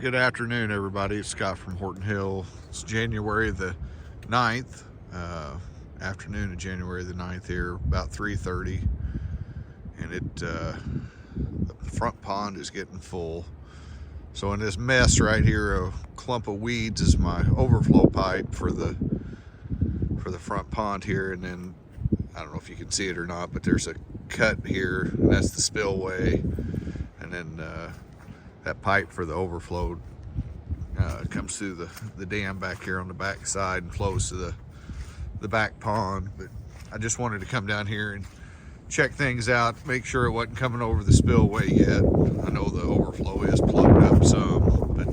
Good afternoon, everybody. It's Scott from Horton Hill. It's January the 9th, afternoon of January the 9th here, about 3:30, and the front pond is getting full. So in this mess right here, a clump of weeds is my overflow pipe for the front pond here, and then I don't know if you can see it or not, but there's a cut here, and that's the spillway, and then that pipe for the overflow comes through the dam back here on the back side and flows to the back pond. But I just wanted to come down here and check things out, make sure it wasn't coming over the spillway yet. I know the overflow is plugged up some, but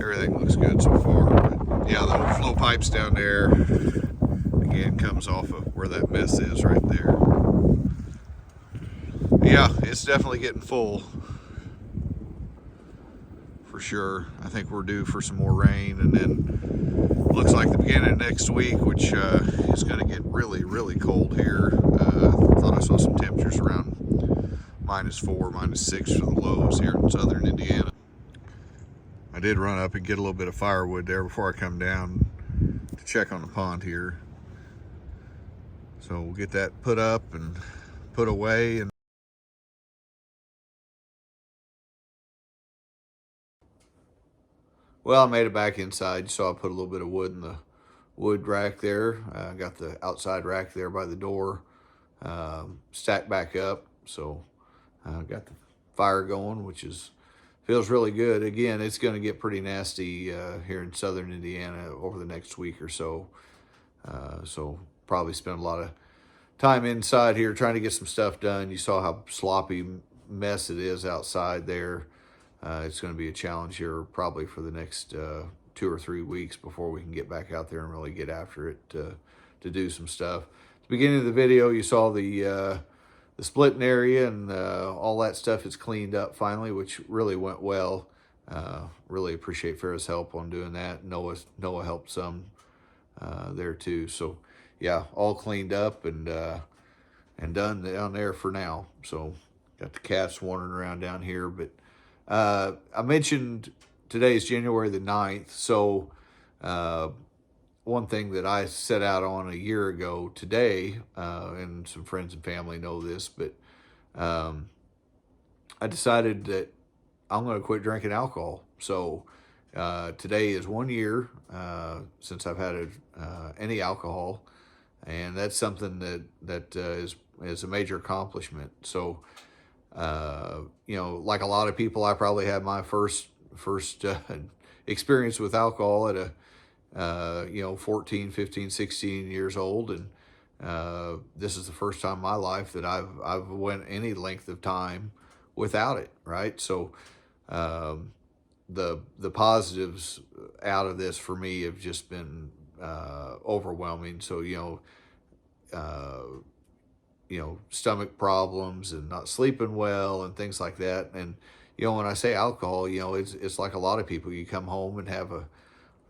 everything looks good so far. But yeah, the overflow pipe's down there. Again, comes off of where that mess is right there. But yeah, it's definitely getting full. For sure. I think we're due for some more rain, and then looks like the beginning of next week, which is going to get really cold here. Thought I saw some temperatures around -4, -6 for the lows here in southern Indiana. I did run up and get a little bit of firewood there before I come down to check on the pond here. So we'll get that put up and put away. And well, I made it back inside, so I put a little bit of wood in the wood rack there. I got the outside rack there by the door stacked back up. So I got the fire going, which feels really good. Again, it's going to get pretty nasty here in southern Indiana over the next week or so. So probably spend a lot of time inside here trying to get some stuff done. You saw how sloppy mess it is outside there. It's going to be a challenge here probably for the next 2 or 3 weeks before we can get back out there and really get after it to do some stuff. At the beginning of the video, you saw the splitting area and all that stuff is cleaned up finally, which really went well. Really appreciate Farrah's help on doing that. Noah helped some there too. So yeah, all cleaned up and done down there for now. So got the cats wandering around down here, but I mentioned today's January the 9th. So one thing that I set out on a year ago today, and some friends and family know this, but I decided that I'm going to quit drinking alcohol. So today is 1 year since I've had any alcohol, and that's something that is a major accomplishment. So like a lot of people, I probably had my first experience with alcohol at a 14, 15, 16 years old, and this is the first time in my life that I've went any length of time without it, right? So the positives out of this for me have just been overwhelming. So stomach problems and not sleeping well and things like that. And, when I say alcohol, it's like a lot of people. You come home and have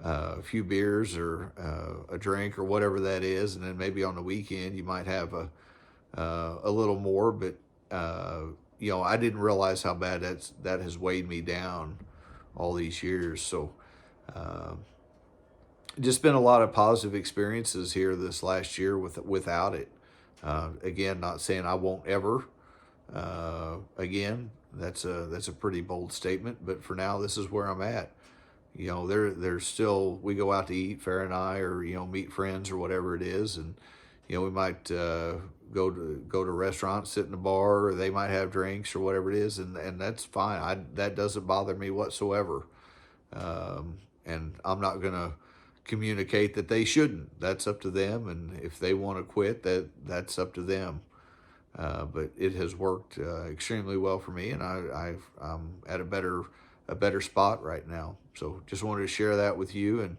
a few beers or a drink or whatever that is. And then maybe on the weekend you might have a little more, but, I didn't realize how bad that has weighed me down all these years. So, just been a lot of positive experiences here this last year without it. Again, not saying I won't ever again. That's a pretty bold statement, but for now, this is where I'm at. There's still, we go out to eat, Farrah and I, or meet friends or whatever it is, and we might go to restaurants, sit in a bar, or they might have drinks or whatever it is, and that's fine. That doesn't bother me whatsoever, and I'm not gonna communicate that they shouldn't. That's up to them, and if they want to quit, that's up to them. But it has worked extremely well for me, and I'm at a better spot right now. So just wanted to share that with you, and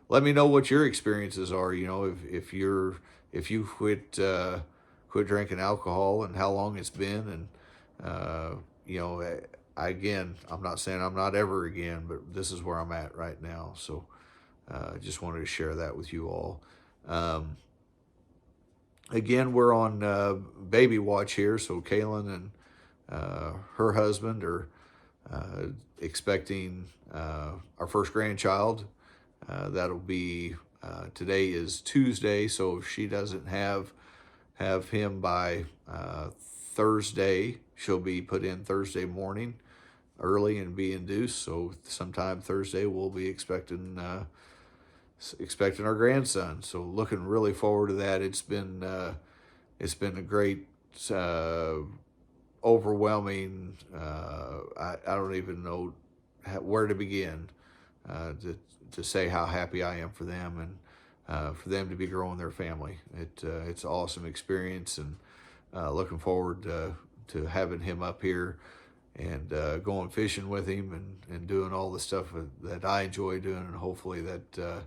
let me know what your experiences are. If you quit drinking alcohol and how long it's been, and again, I'm not saying I'm not ever again, but this is where I'm at right now. So just wanted to share that with you all. Again, we're on baby watch here. So Kaylin and her husband are expecting our first grandchild. That'll be today is Tuesday, so if she doesn't have him by Thursday, she'll be put in Thursday morning early and be induced. So sometime Thursday we'll be expecting our grandson. So looking really forward to that. It's been a great, overwhelming. I don't even know where to begin to say how happy I am for them, and for them to be growing their family. It's an awesome experience, and looking forward to having him up here and going fishing with him, and doing all the stuff that I enjoy doing, and hopefully that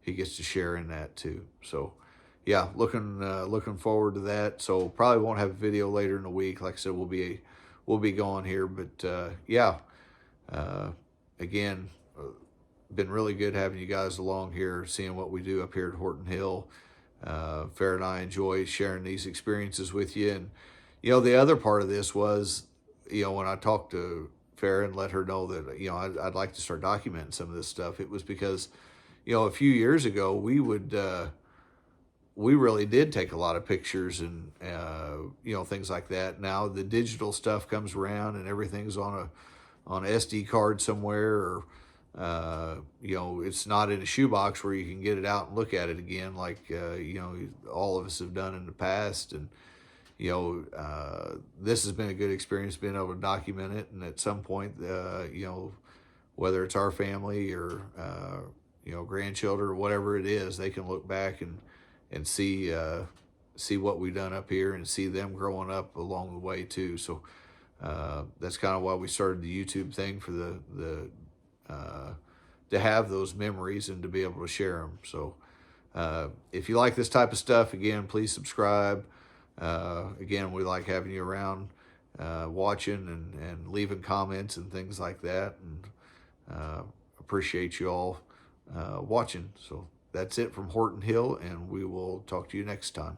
he gets to share in that too. So yeah, looking forward to that. So probably won't have a video later in the week. Like I said, we'll be going here, but yeah, again, been really good having you guys along here, seeing what we do up here at Horton Hill. Farrah and I enjoy sharing these experiences with you. And the other part of this was, when I talked to Farrah and let her know that I'd like to start documenting some of this stuff, it was because a few years ago we really did take a lot of pictures and things like that. Now the digital stuff comes around and everything's on an SD card somewhere, or it's not in a shoebox where you can get it out and look at it again, like all of us have done in the past. And this has been a good experience, being able to document it, and at some point whether it's our family or grandchildren or whatever it is, they can look back and see what we've done up here, and see them growing up along the way too. So that's kind of why we started the YouTube thing, for the to have those memories and to be able to share them. So if you like this type of stuff, again, please subscribe. Again, we like having you around, watching and leaving comments and things like that, and appreciate you all watching. So that's it from Horton Hill, and we will talk to you next time.